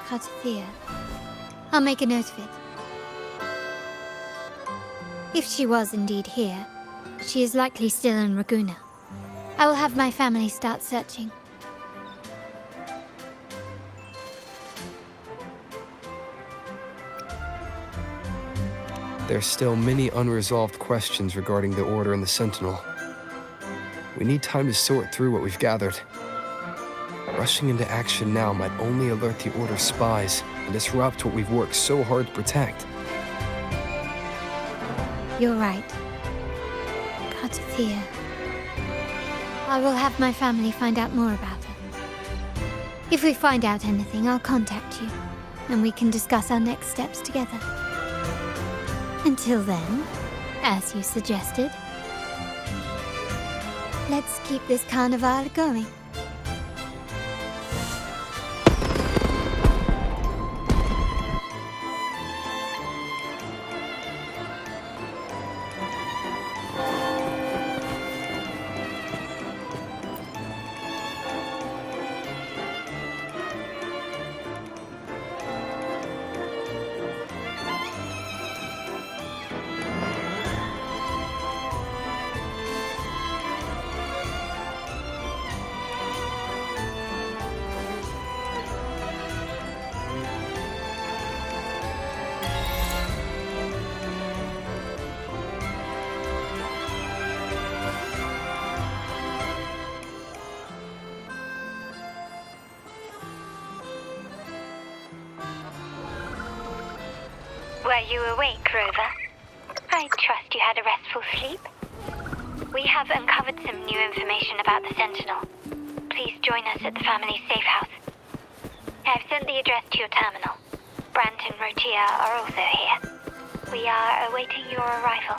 Cartothea. I'll make a note of it. If she was indeed here, she is likely still in Raguna. I will have my family start searching. There's still many unresolved questions regarding the Order and the Sentinel. We need time to sort through what we've gathered. Rushing into action now might only alert the Order's spies and disrupt what we've worked so hard to protect. You're right. Cartothea. I will have my family find out more about her. If we find out anything, I'll contact you, and we can discuss our next steps together. Until then, as you suggested, let's keep this carnival going. Were you awake, Rover? I trust you had a restful sleep. We have uncovered some new information about the Sentinel. Please join us at the family's safe house. I've sent the address to your terminal. Brant and Rotia are also here. We are awaiting your arrival.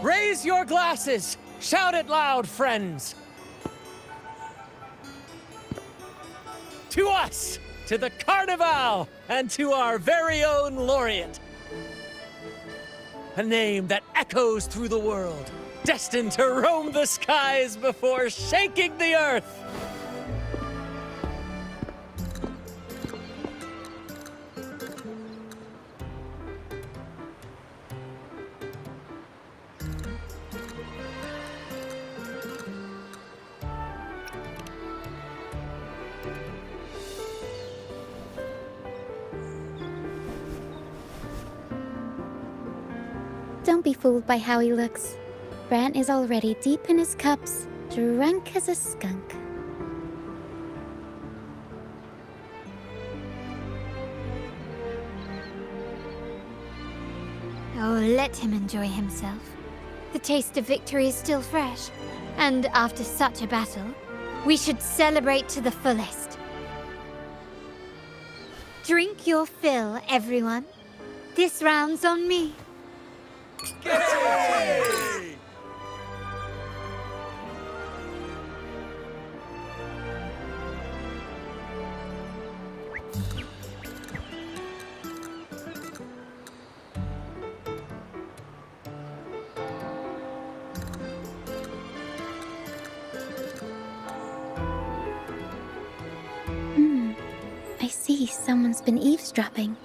Raise your glasses! Shout it loud, friends! To us! To the Carnival! And to our very own laureate! A name that echoes through the world, destined to roam the skies before shaking the earth! Don't be fooled by how he looks. Brant is already deep in his cups, drunk as a skunk. Oh, let him enjoy himself. The taste of victory is still fresh. And after such a battle, we should celebrate to the fullest. Drink your fill, everyone. This round's on me. Yay! I see someone's been eavesdropping.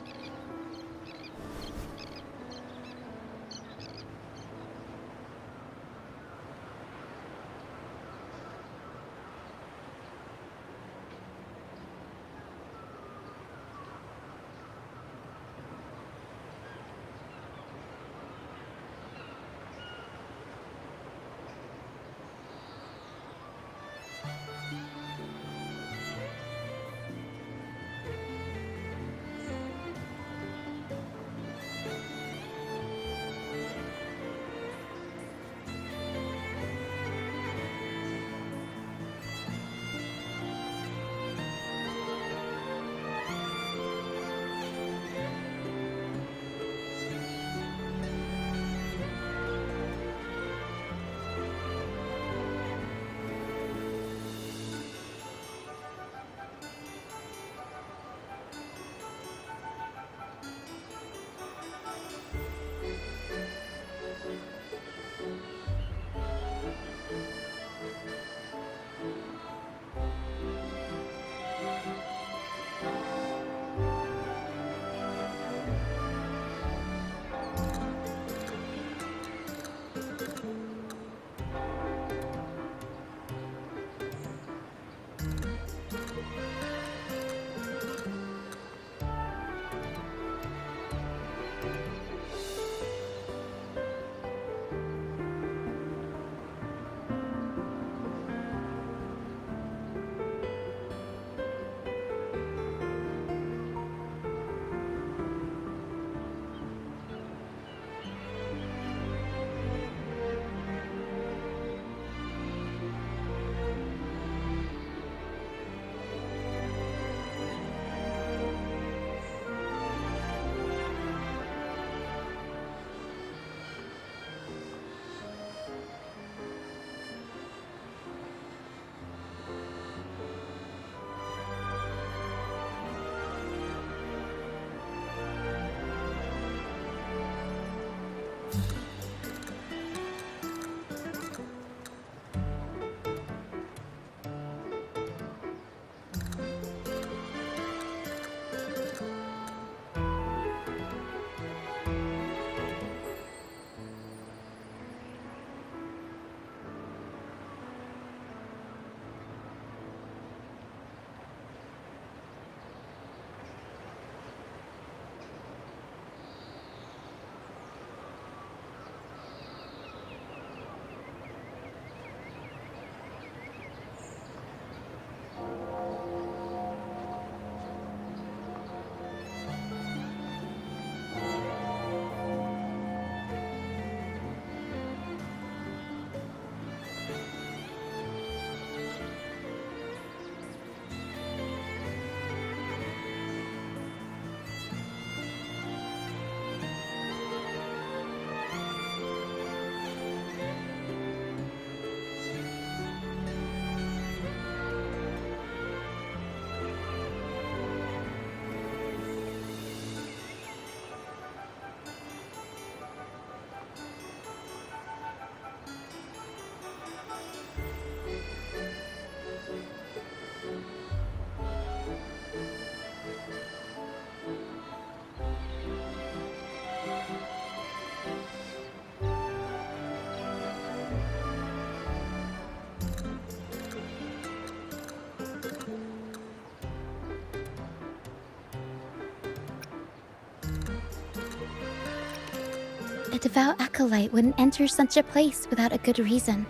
A devout acolyte wouldn't enter such a place without a good reason.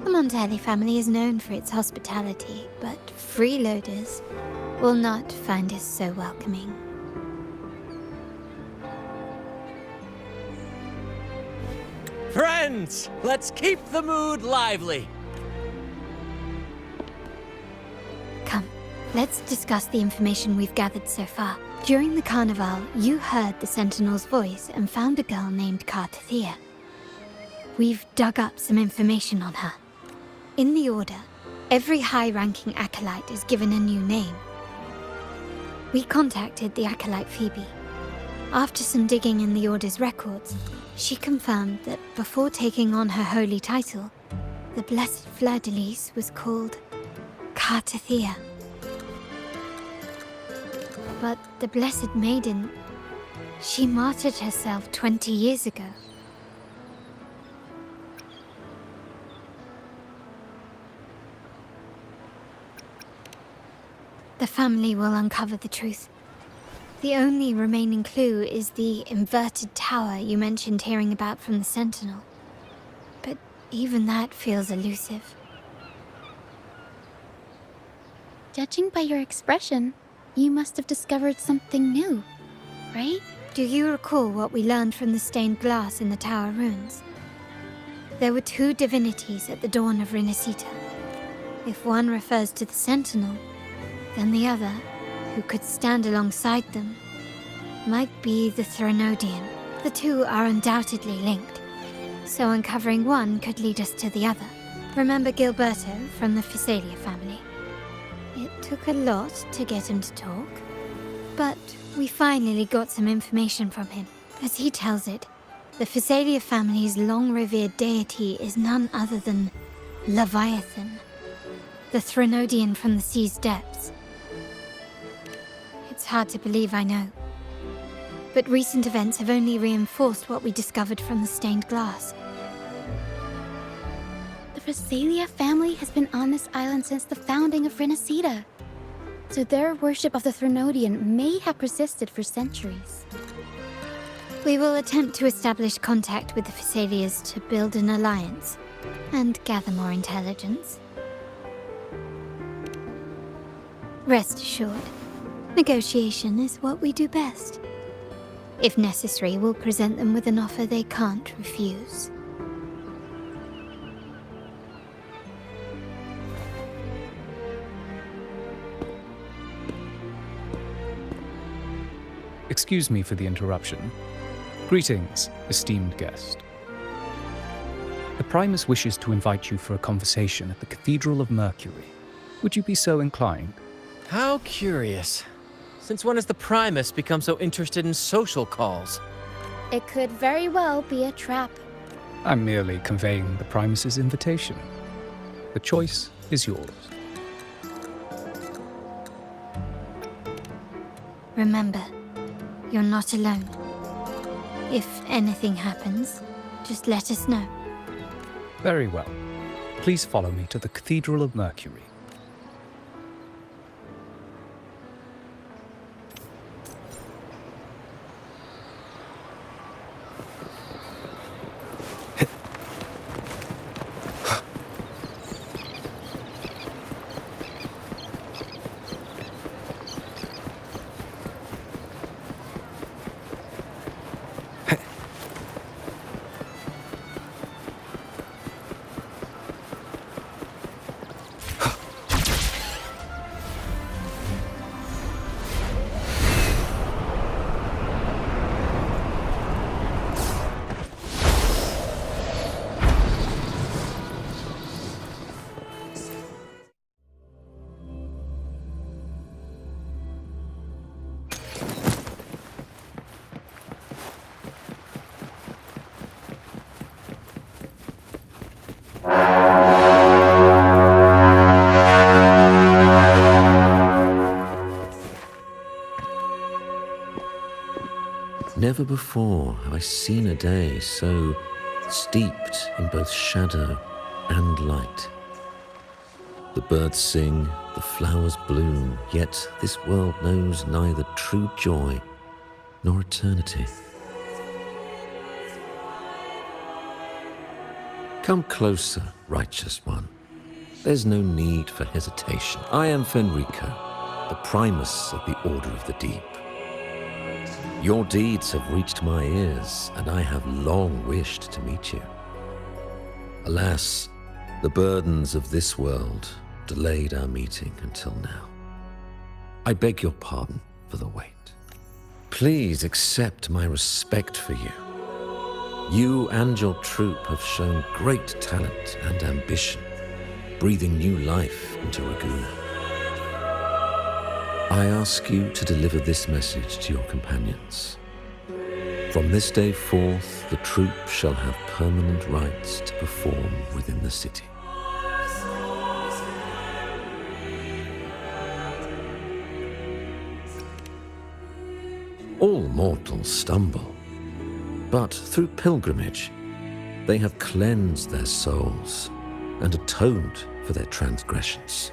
The Montelli family is known for its hospitality, but freeloaders will not find us so welcoming. Friends, let's keep the mood lively. Come, let's discuss the information we've gathered so far. During the carnival, you heard the Sentinel's voice and found a girl named Cartathea. We've dug up some information on her. In the Order, every high-ranking acolyte is given a new name. We contacted the acolyte Phoebe. After some digging in the Order's records, she confirmed that before taking on her holy title, the Blessed Fleur-de-Lis was called Cartathea. But the Blessed Maiden, she martyred herself 20 years ago. The family will uncover the truth. The only remaining clue is the inverted tower you mentioned hearing about from the Sentinel. But even that feels elusive. Judging by your expression, you must have discovered something new, right? Do you recall what we learned from the stained glass in the tower ruins? There were two divinities at the dawn of Renacita. If one refers to the Sentinel, then the other, who could stand alongside them, might be the Threnodian. The two are undoubtedly linked, so uncovering one could lead us to the other. Remember Gilberto from the Physalia family? It took a lot to get him to talk, but we finally got some information from him. As he tells it, the Physalia family's long-revered deity is none other than Leviathan, the Threnodian from the sea's depths. It's hard to believe, I know. But recent events have only reinforced what we discovered from the stained glass. The Physalia family has been on this island since the founding of Renacita. So their worship of the Threnodian may have persisted for centuries. We will attempt to establish contact with the Physalias to build an alliance and gather more intelligence. Rest assured, negotiation is what we do best. If necessary, we'll present them with an offer they can't refuse. Excuse me for the interruption. Greetings, esteemed guest. The Primus wishes to invite you for a conversation at the Cathedral of Mercury. Would you be so inclined? How curious. Since when has the Primus become so interested in social calls? It could very well be a trap. I'm merely conveying the Primus's invitation. The choice is yours. Remember, you're not alone. If anything happens, just let us know. Very well. Please follow me to the Cathedral of Mercury. Never before have I seen a day so steeped in both shadow and light. The birds sing, the flowers bloom, yet this world knows neither true joy nor eternity. Come closer, righteous one. There's no need for hesitation. I am Fenrico, the primus of the Order of the Deep. Your deeds have reached my ears, and I have long wished to meet you. Alas, the burdens of this world delayed our meeting until now. I beg your pardon for the wait. Please accept my respect for you. You and your troop have shown great talent and ambition, breathing new life into Raguna. I ask you to deliver this message to your companions. From this day forth, the troop shall have permanent rights to perform within the city. All mortals stumble, but through pilgrimage, they have cleansed their souls and atoned for their transgressions.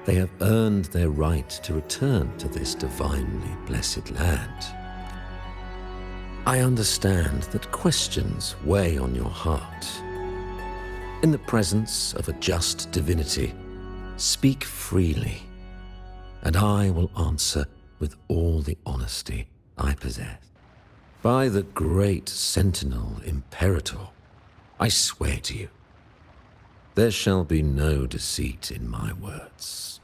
They have earned their right to return to this divinely blessed land. I understand that questions weigh on your heart. In the presence of a just divinity, speak freely, and I will answer with all the honesty I possess. By the great Sentinel Imperator, I swear to you, there shall be no deceit in my words.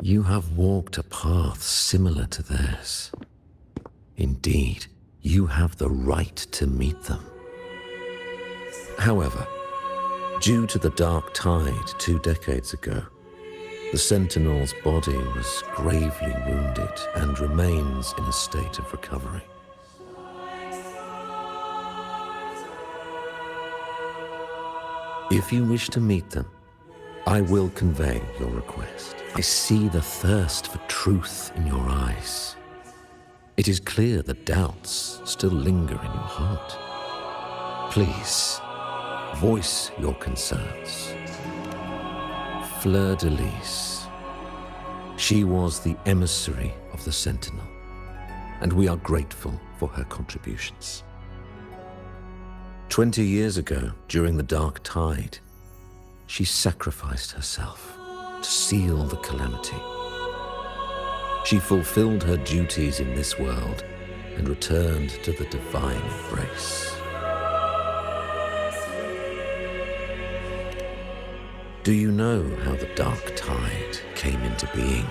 You have walked a path similar to theirs. Indeed, you have the right to meet them. However, due to the Dark Tide 2 decades ago, the Sentinel's body was gravely wounded and remains in a state of recovery. If you wish to meet them, I will convey your request. I see the thirst for truth in your eyes. It is clear that doubts still linger in your heart. Please, voice your concerns. Fleur-de-Lis. She was the emissary of the Sentinel, and we are grateful for her contributions. 20 years ago, during the Dark Tide, she sacrificed herself to seal the calamity. She fulfilled her duties in this world and returned to the divine embrace. Do you know how the Dark Tide came into being?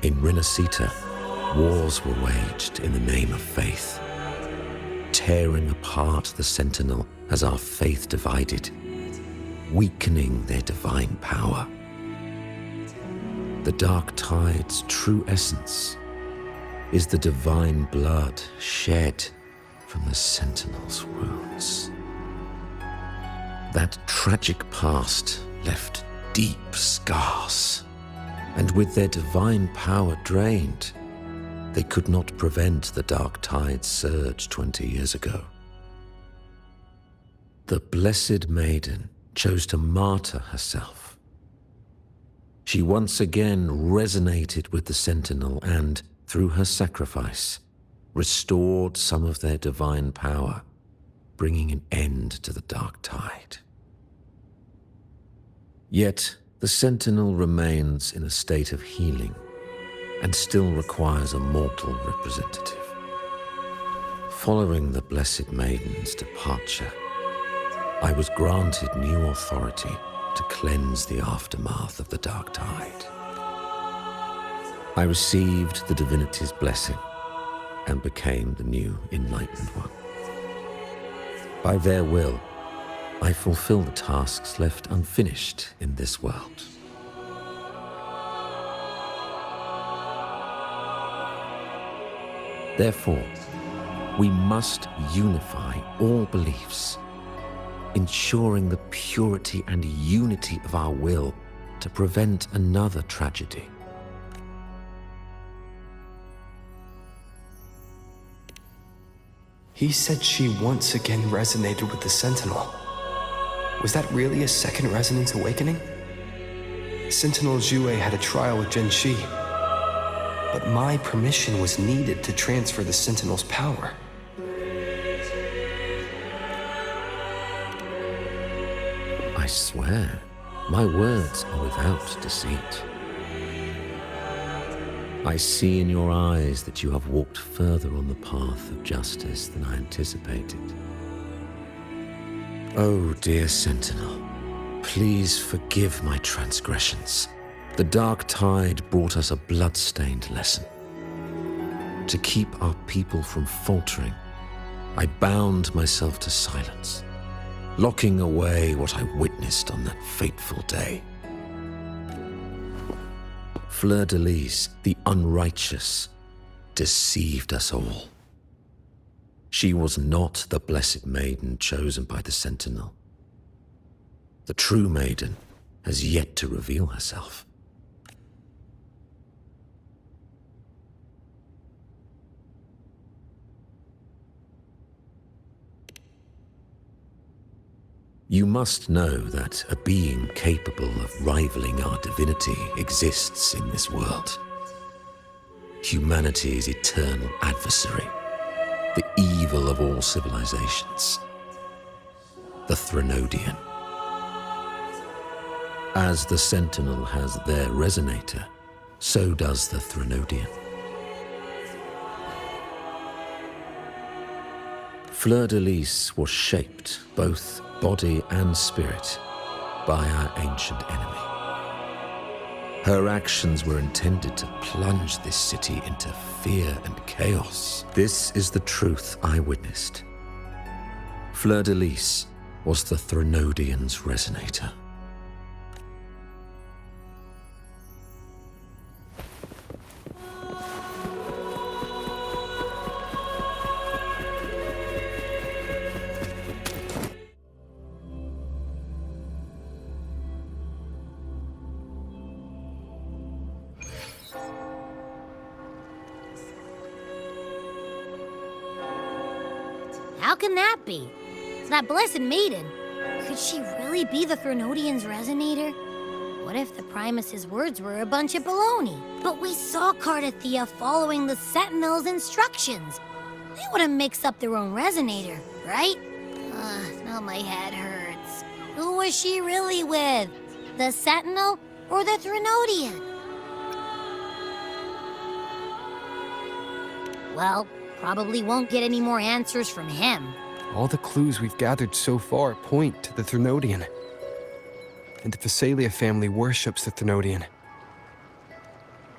In Rinascita, wars were waged in the name of faith, tearing apart the Sentinel as our faith divided, weakening their divine power. The Dark Tide's true essence is the divine blood shed from the Sentinel's wounds. That tragic past left deep scars, and with their divine power drained, they could not prevent the Dark Tide's surge 20 years ago. The Blessed Maiden chose to martyr herself. She once again resonated with the Sentinel and, through her sacrifice, restored some of their divine power, bringing an end to the Dark Tide. Yet, the Sentinel remains in a state of healing and still requires a mortal representative. Following the Blessed Maiden's departure, I was granted new authority to cleanse the aftermath of the Dark Tide. I received the divinity's blessing and became the new Enlightened One. By their will, I fulfill the tasks left unfinished in this world. Therefore, we must unify all beliefs, ensuring the purity and unity of our will to prevent another tragedy. He said she once again resonated with the Sentinel. Was that really a second resonance awakening? Sentinel Jue had a trial with Genshi, but my permission was needed to transfer the Sentinel's power. I swear, my words are without deceit. I see in your eyes that you have walked further on the path of justice than I anticipated. Oh, dear Sentinel, please forgive my transgressions. The dark tide brought us a blood-stained lesson. To keep our people from faltering, I bound myself to silence, locking away what I witnessed on that fateful day. Fleur-de-Lis, the unrighteous, deceived us all. She was not the blessed maiden chosen by the Sentinel. The true maiden has yet to reveal herself. You must know that a being capable of rivaling our divinity exists in this world. Humanity's eternal adversary, the evil of all civilizations, the Threnodian. As the Sentinel has their resonator, so does the Threnodian. Fleur-de-Lis was shaped, both body and spirit, by our ancient enemy. Her actions were intended to plunge this city into fear and chaos. This is the truth I witnessed. Fleur-de-Lis was the Threnodian's resonator. How can that be? That blessed maiden. Could she really be the Threnodian's resonator? What if the Primus's words were a bunch of baloney? But we saw Cardathea following the Sentinel's instructions. They wouldn't mix up their own resonator, right? Now my head hurts. Who was she really with? The Sentinel or the Threnodian? Well, probably won't get any more answers from him. All the clues we've gathered so far point to the Threnodian. And the Phasalia family worships the Threnodian.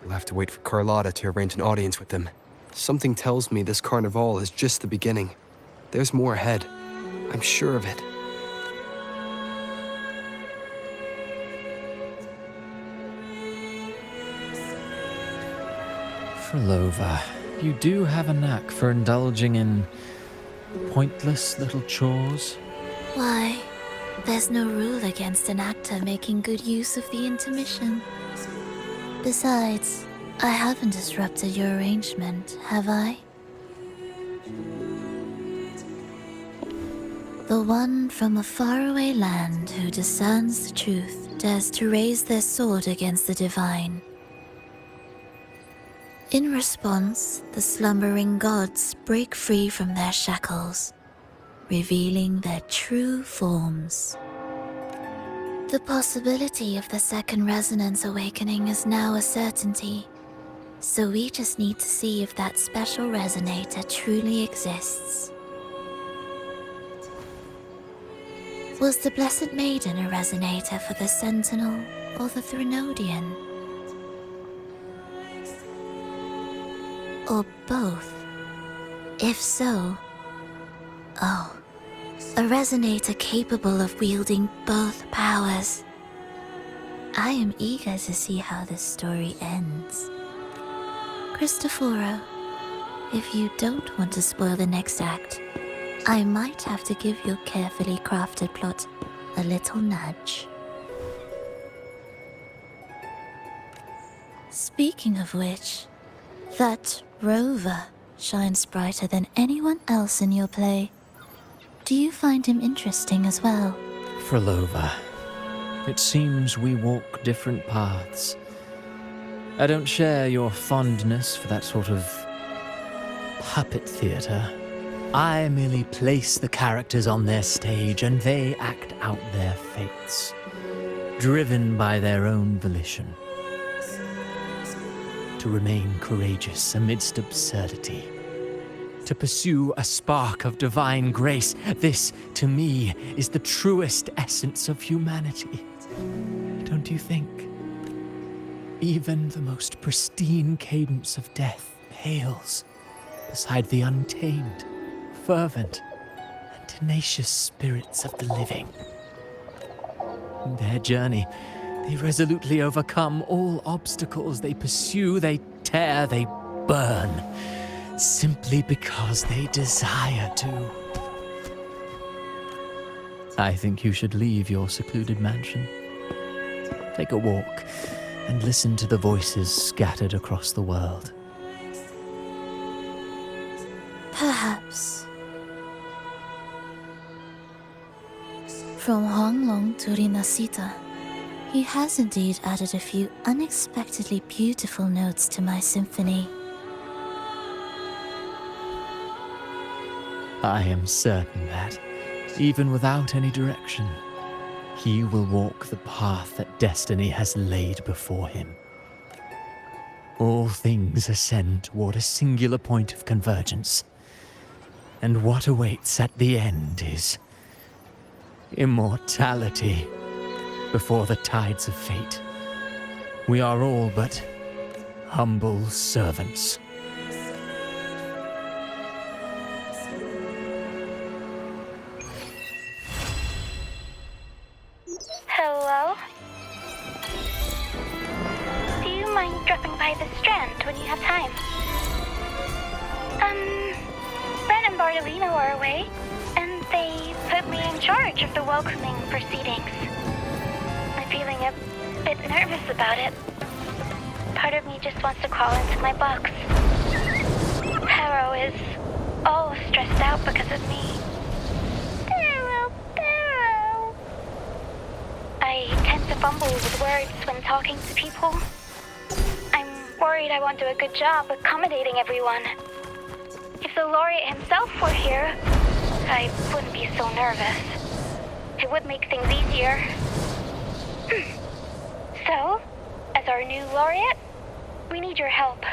We'll have to wait for Carlotta to arrange an audience with them. Something tells me this carnival is just the beginning. There's more ahead. I'm sure of it. Frolova, you do have a knack for indulging in pointless little chores. Why, there's no rule against an actor making good use of the intermission. Besides, I haven't disrupted your arrangement, have I? The one from a faraway land who discerns the truth dares to raise their sword against the divine. In response, the slumbering gods break free from their shackles, revealing their true forms. The possibility of the second resonance awakening is now a certainty, so we just need to see if that special resonator truly exists. Was the Blessed Maiden a resonator for the Sentinel or the Threnodian? Or both? If so, a resonator capable of wielding both powers. I am eager to see how this story ends. Cristoforo, if you don't want to spoil the next act, I might have to give your carefully crafted plot a little nudge. Speaking of which, that rover shines brighter than anyone else in your play. Do you find him interesting as well? Frolova, it seems we walk different paths. I don't share your fondness for that sort of puppet theater. I merely place the characters on their stage and they act out their fates, driven by their own volition. To remain courageous amidst absurdity. To pursue a spark of divine grace. This, to me, is the truest essence of humanity. Don't you think? Even the most pristine cadence of death pales beside the untamed, fervent, and tenacious spirits of the living. In their journey, they resolutely overcome all obstacles. They pursue, they tear, they burn, simply because they desire to. I think you should leave your secluded mansion. Take a walk and listen to the voices scattered across the world. Perhaps. From Honglong to Rinasita, he has indeed added a few unexpectedly beautiful notes to my symphony. I am certain that, even without any direction, he will walk the path that destiny has laid before him. All things ascend toward a singular point of convergence, and what awaits at the end is immortality before the tides of fate. We are all but humble servants. Hello? Do you mind dropping by the Strand when you have time? Brent and Bartolino are away, and they put me in charge of the welcoming proceedings. I'm feeling a bit nervous about it. Part of me just wants to crawl into my box. Harrow is all stressed out because of me. Harrow. I tend to fumble with words when talking to people. I'm worried I won't do a good job accommodating everyone. If the laureate himself were here, I wouldn't be so nervous. It would make things easier. So, as our new laureate, we need your help.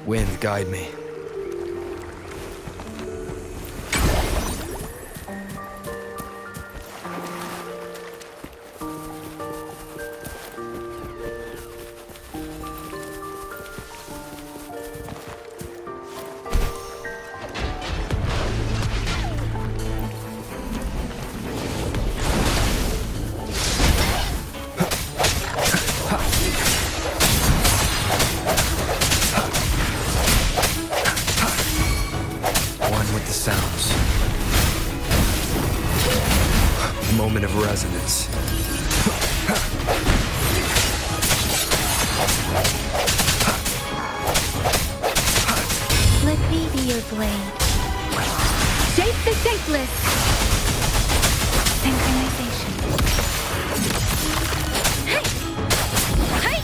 Wind, guide me. Moment of resonance. Let me be your blade. Shape the shapeless! Synchronization. Hey! Hey!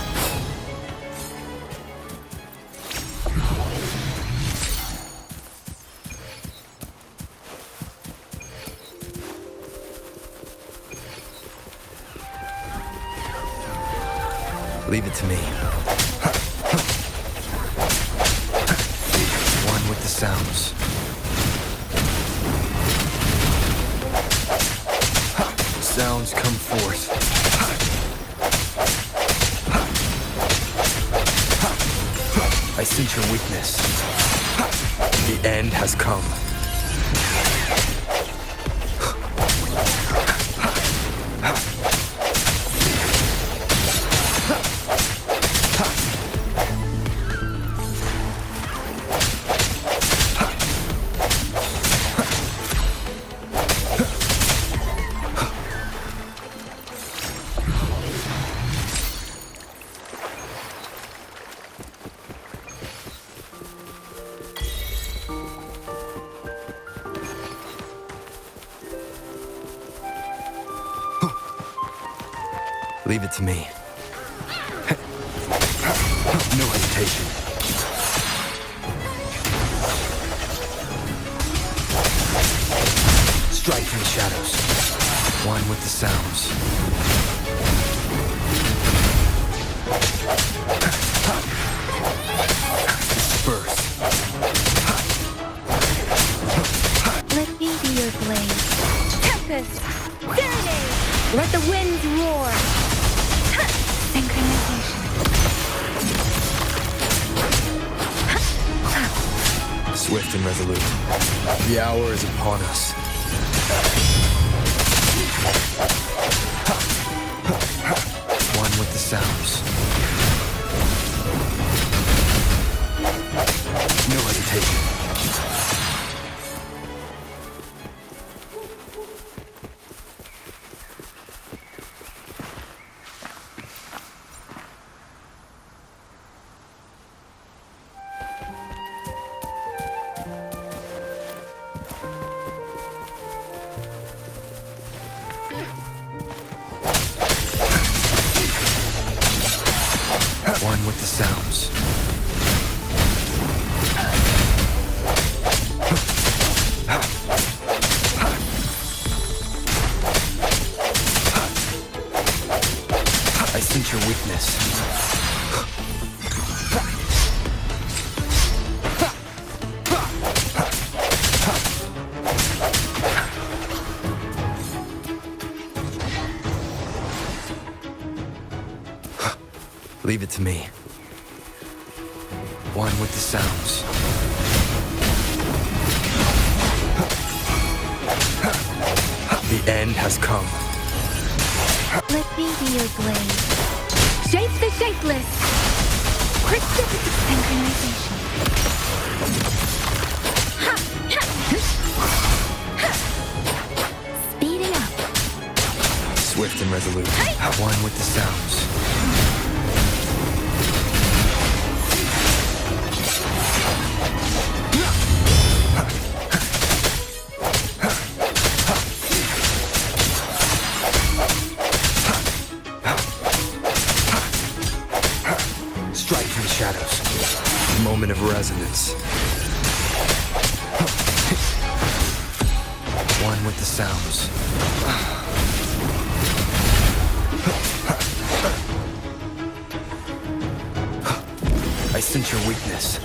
Leave it to me. One with the sounds. sounds come forth. I sense your weakness. The end has come. Leave it to me. No hesitation. Strike from the shadows. One with the sounds. Disperse. Let me be your blade. Tempest! Serenade! Let the winds roar! Synchronization. Swift and resolute. The hour is upon us. One with the sounds. No hesitation. One with the sounds. I sense your weakness. Leave it to me. One with the sounds. The end has come. Let me be your blade. Shape the shapeless! Precipitate synchronization. Speeding up. Swift and resolute. One with the sounds. Strike from the shadows. Moment of resonance. One with the sounds. I sense your weakness.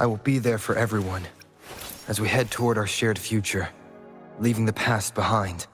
I will be there for everyone as we head toward our shared future, leaving the past behind.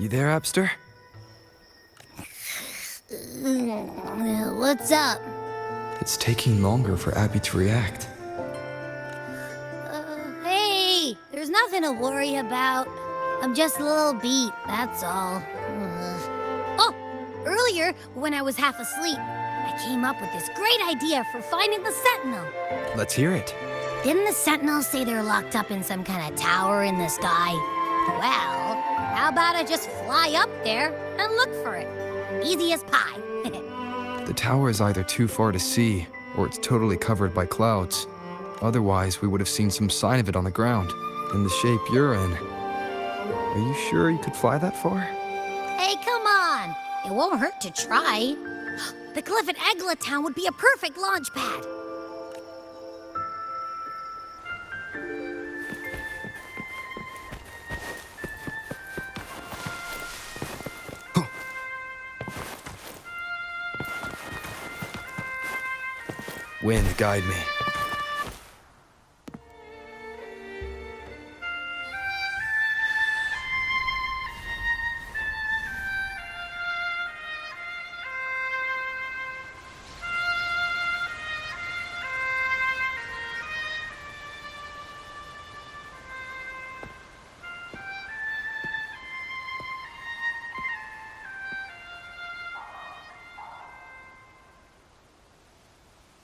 You there, Abster? What's up? It's taking longer for Abby to react. Hey, there's nothing to worry about. I'm just a little beat, that's all. Oh, earlier, when I was half asleep, I came up with this great idea for finding the Sentinel. Let's hear it. Didn't the Sentinels say they're locked up in some kind of tower in the sky? Well, how about I just fly up there and look for it? Easy as pie. The tower is either too far to see, or it's totally covered by clouds. Otherwise, we would have seen some sign of it on the ground, in the shape you're in. Are you sure you could fly that far? Hey, come on! It won't hurt to try. The cliff at Egla Town would be a perfect launch pad. Wind, guide me.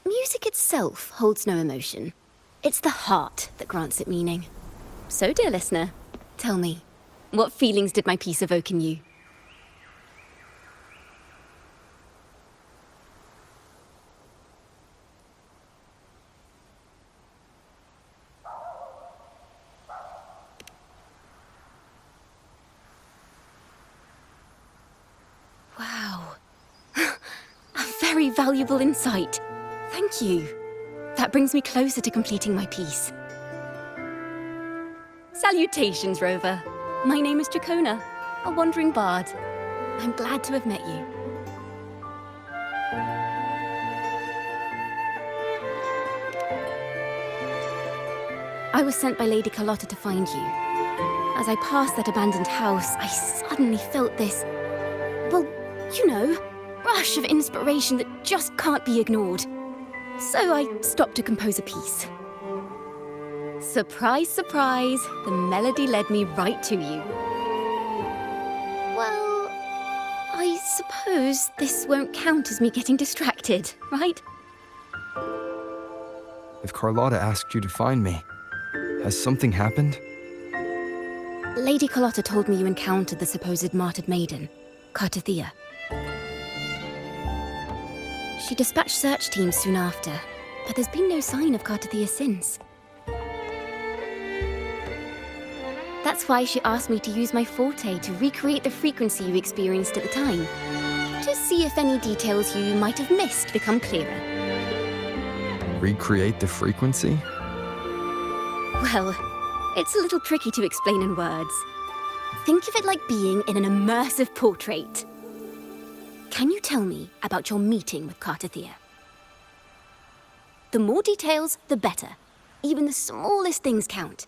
Music itself holds no emotion. It's the heart that grants it meaning. So, dear listener, tell me, what feelings did my piece evoke in you? Wow. A very valuable insight. Thank you. That brings me closer to completing my piece. Salutations, Rover. My name is Dracona, a wandering bard. I'm glad to have met you. I was sent by Lady Carlotta to find you. As I passed that abandoned house, I suddenly felt this, well, you know, rush of inspiration that just can't be ignored. So I stopped to compose a piece. Surprise, surprise, the melody led me right to you. Well, I suppose this won't count as me getting distracted, right? If Carlotta asked you to find me, has something happened? Lady Carlotta told me you encountered the supposed martyred maiden, Cartathea. She dispatched search teams soon after, but there's been no sign of Cartathea since. That's why she asked me to use my forte to recreate the frequency you experienced at the time, to see if any details you might have missed become clearer. Recreate the frequency? Well, it's a little tricky to explain in words. Think of it like being in an immersive portrait. Can you tell me about your meeting with Cartathea? The more details, the better. Even the smallest things count.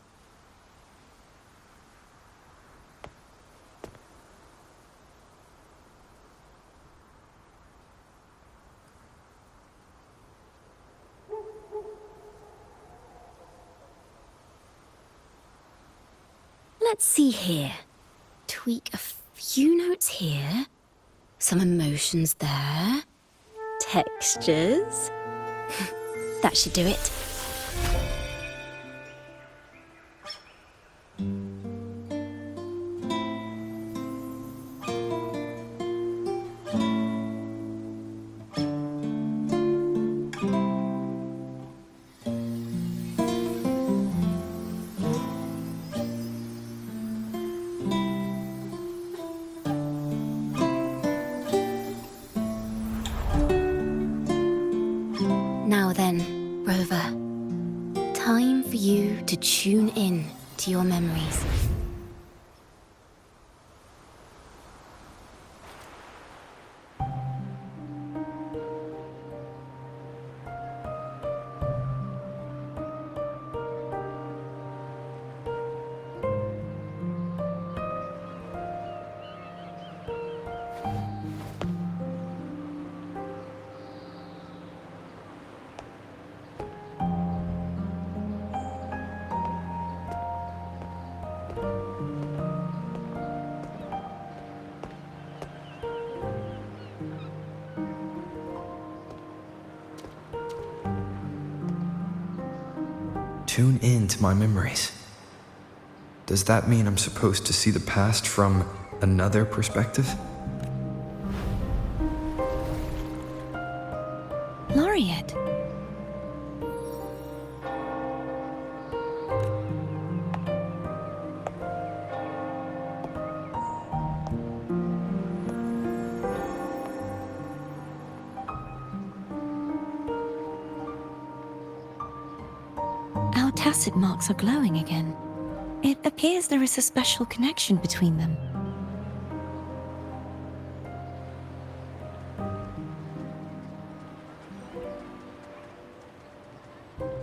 Let's see here. Tweak a few notes here. Some emotions there. Textures. That should do it. Now then, Rover, time for you to tune in to your memories. Tune in to my memories. Does that mean I'm supposed to see the past from another perspective? Laureate. Our tacit marks are glowing again. It appears there is a special connection between them.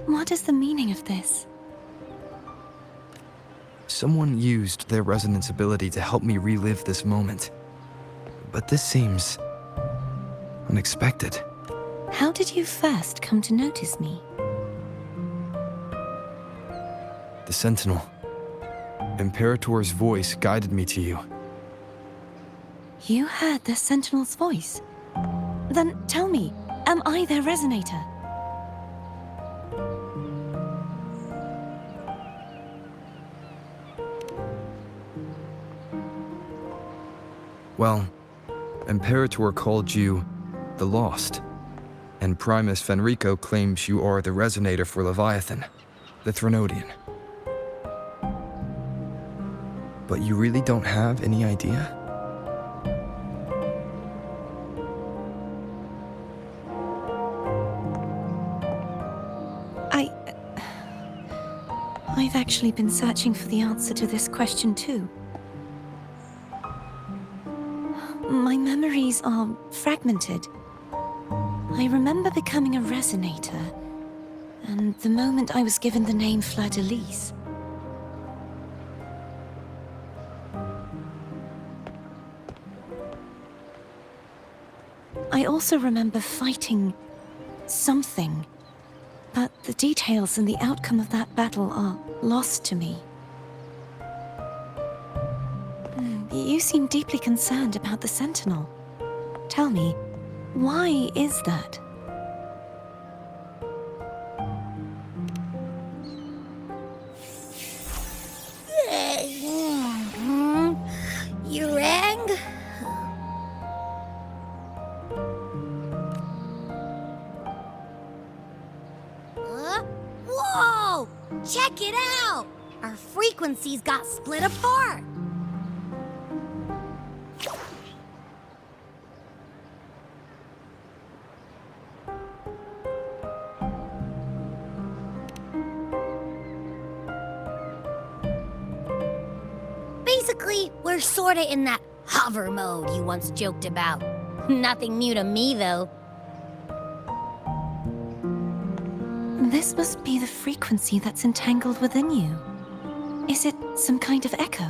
What is the meaning of this? Someone used their resonance ability to help me relive this moment. But this seems unexpected. How did you first come to notice me? The Sentinel. Imperator's voice guided me to you. You heard the Sentinel's voice? Then tell me, am I their resonator? Well, Imperator called you the Lost, and Primus Fenrico claims you are the resonator for Leviathan, the Threnodian. But you really don't have any idea? I've actually been searching for the answer to this question too. My memories are fragmented. I remember becoming a resonator, and the moment I was given the name Fleur-de-Lis. I also remember fighting something, but the details and the outcome of that battle are lost to me. You seem deeply concerned about the Sentinel. Tell me, why is that? You rang? Whoa! Check it out! Our frequencies got split apart. Basically, we're sorta in that hover mode you once joked about. Nothing new to me, though. This must be the frequency that's entangled within you. Is it some kind of echo?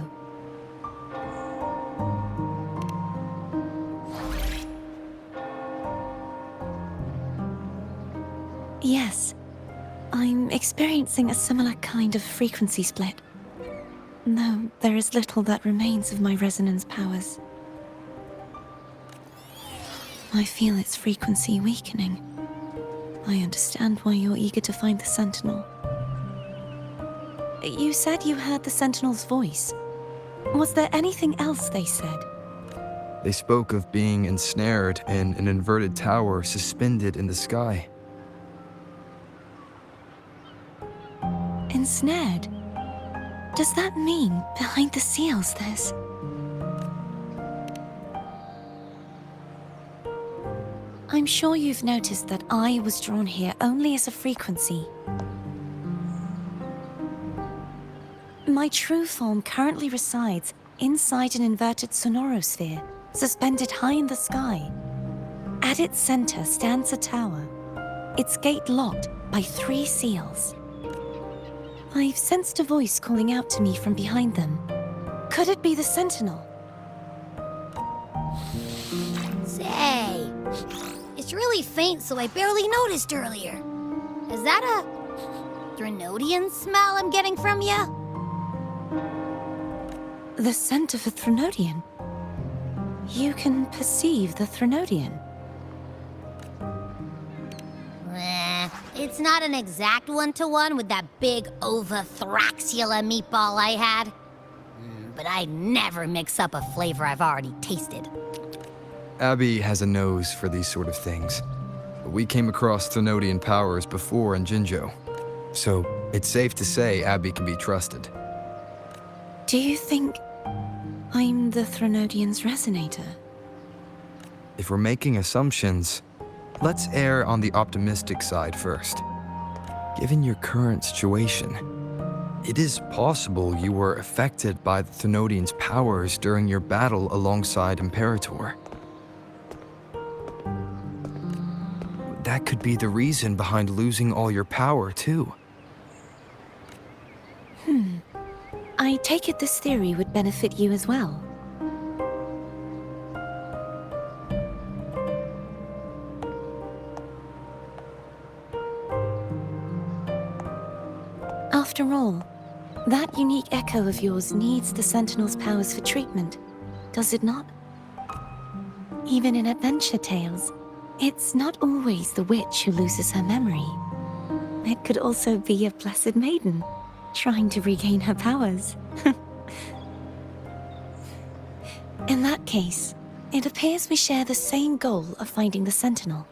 Yes, I'm experiencing a similar kind of frequency split. Though there is little that remains of my resonance powers. I feel its frequency weakening. I understand why you're eager to find the Sentinel. You said you heard the Sentinel's voice. Was there anything else they said? They spoke of being ensnared in an inverted tower suspended in the sky. Ensnared? Does that mean behind the seals there's... I'm sure you've noticed that I was drawn here only as a frequency. My true form currently resides inside an inverted sonorosphere, suspended high in the sky. At its center stands a tower, its gate locked by 3 seals. I've sensed a voice calling out to me from behind them. Could it be the Sentinel? Say, it's really faint, so I barely noticed earlier. Is that a Threnodian smell I'm getting from you? The scent of a Threnodian? You can perceive the Threnodian? It's not an exact one-to-one with that big Overthraxula meatball I had. But I'd never mix up a flavor I've already tasted. Abby has a nose for these sort of things. We came across Thenodian powers before in Jinzhou, so it's safe to say Abby can be trusted. Do you think I'm the Threnodian's resonator? If we're making assumptions, let's err on the optimistic side first. Given your current situation, it is possible you were affected by the Thenodian's powers during your battle alongside Imperator. That could be the reason behind losing all your power, too. I take it this theory would benefit you as well. After all, that unique echo of yours needs the Sentinel's powers for treatment, does it not? Even in adventure tales, it's not always the witch who loses her memory. It could also be a blessed maiden, trying to regain her powers. In that case, it appears we share the same goal of finding the Sentinel.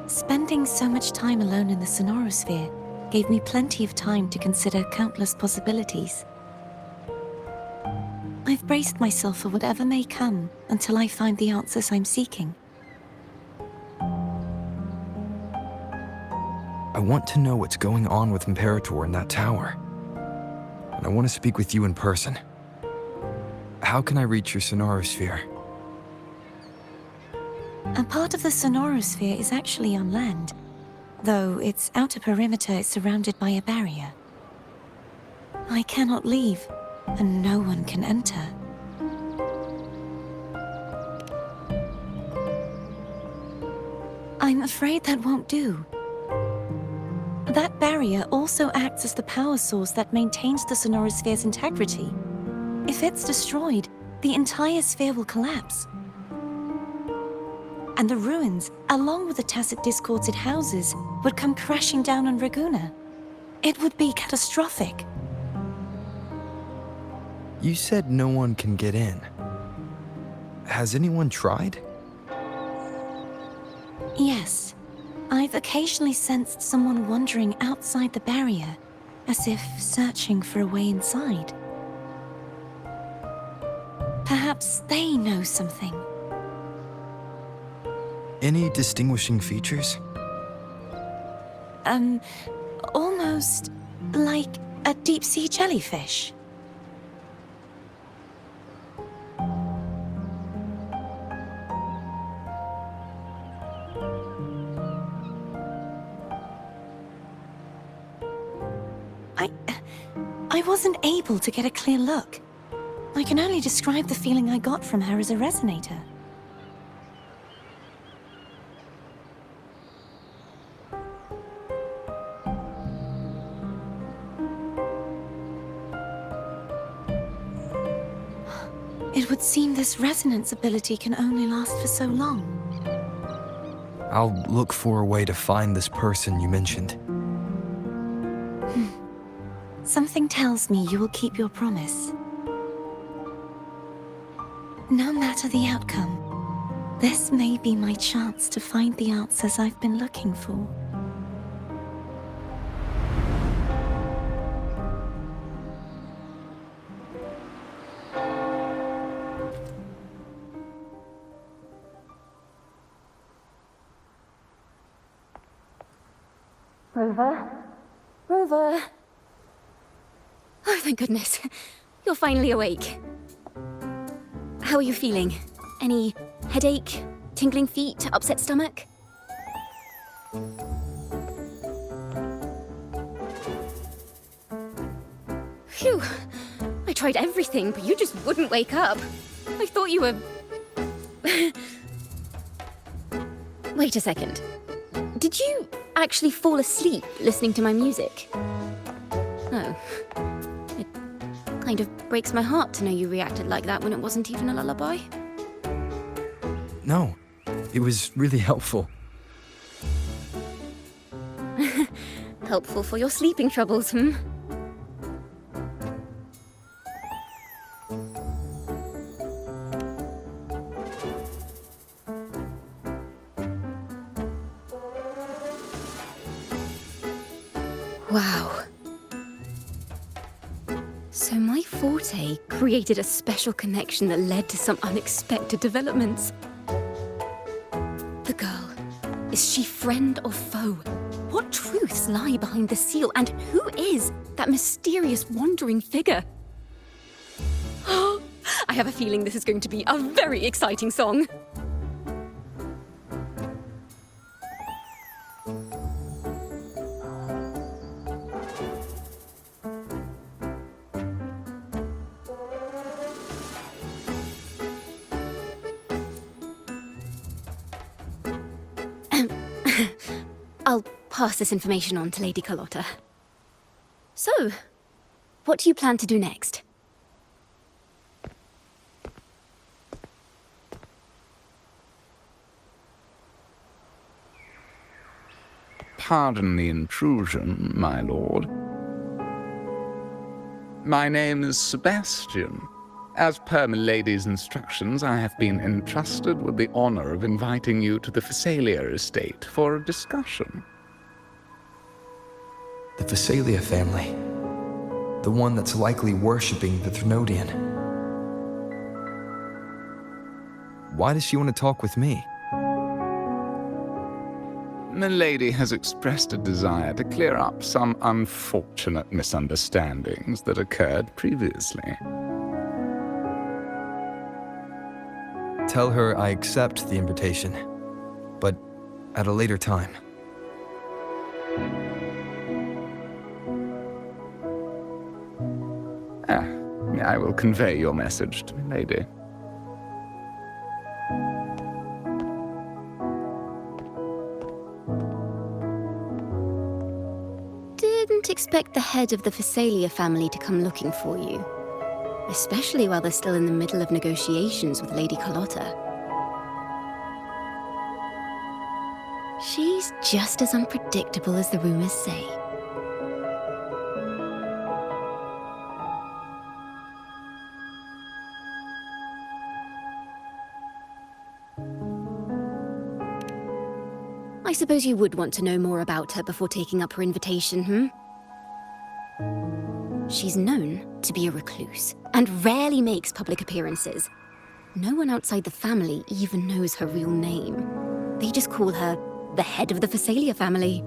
Spending so much time alone in the Sonorosphere gave me plenty of time to consider countless possibilities. I've braced myself for whatever may come until I find the answers I'm seeking. I want to know what's going on with Imperator in that tower. And I want to speak with you in person. How can I reach your Sonorosphere? A part of the Sonorosphere is actually on land, though its outer perimeter is surrounded by a barrier. I cannot leave, and no one can enter. I'm afraid that won't do. That barrier also acts as the power source that maintains the Sonorosphere's integrity. If it's destroyed, the entire sphere will collapse. And the ruins, along with the tacit discords it houses, would come crashing down on Raguna. It would be catastrophic. You said no one can get in. Has anyone tried? Yes. I've occasionally sensed someone wandering outside the barrier, as if searching for a way inside. Perhaps they know something. Any distinguishing features? Almost like a deep-sea jellyfish. I wasn't able to get a clear look. I can only describe the feeling I got from her as a resonator. It would seem this resonance ability can only last for so long. I'll look for a way to find this person you mentioned. Something tells me you will keep your promise. No matter the outcome, this may be my chance to find the answers I've been looking for. Rover? Rover? Oh, thank goodness. You're finally awake. How are you feeling? Any headache, tingling feet, upset stomach? Phew. I tried everything, but you just wouldn't wake up. I thought you were... Wait a second. Did you actually fall asleep listening to my music? Oh. It Kind of breaks my heart to know you reacted like that when it wasn't even a lullaby. No, it was really helpful. Helpful for your sleeping troubles, hmm? Wow. So my forte created a special connection that led to some unexpected developments. The girl, is she friend or foe? What truths lie behind the seal, and who is that mysterious wandering figure? I have a feeling this is going to be a very exciting song. I'll pass this information on to Lady Carlotta. So, what do you plan to do next? Pardon the intrusion, my lord. My name is Sebastian. As per milady's instructions, I have been entrusted with the honor of inviting you to the Phasalia estate for a discussion. The Phasalia family. The one that's likely worshipping the Thrunodian. Why does she want to talk with me? Milady has expressed a desire to clear up some unfortunate misunderstandings that occurred previously. Tell her I accept the invitation, but at a later time. I will convey your message to Milady. Didn't expect the head of the Phasalia family to come looking for you. Especially while they're still in the middle of negotiations with Lady Carlotta. She's just as unpredictable as the rumors say. I suppose you would want to know more about her before taking up her invitation, hmm? She's known to be a recluse, and rarely makes public appearances. No one outside the family even knows her real name. They just call her the head of the Phasalia family.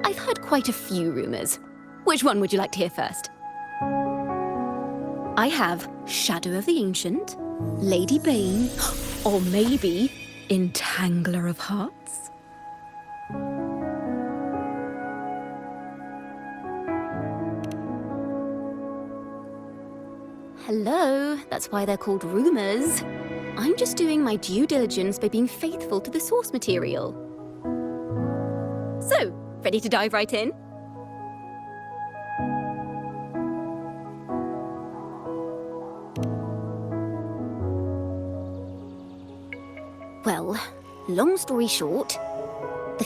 I've heard quite a few rumors. Which one would you like to hear first? I have Shadow of the Ancient, Lady Bane, or maybe Entangler of Hearts? Hello, that's why they're called rumors. I'm just doing my due diligence by being faithful to the source material. So, ready to dive right in? Well, long story short,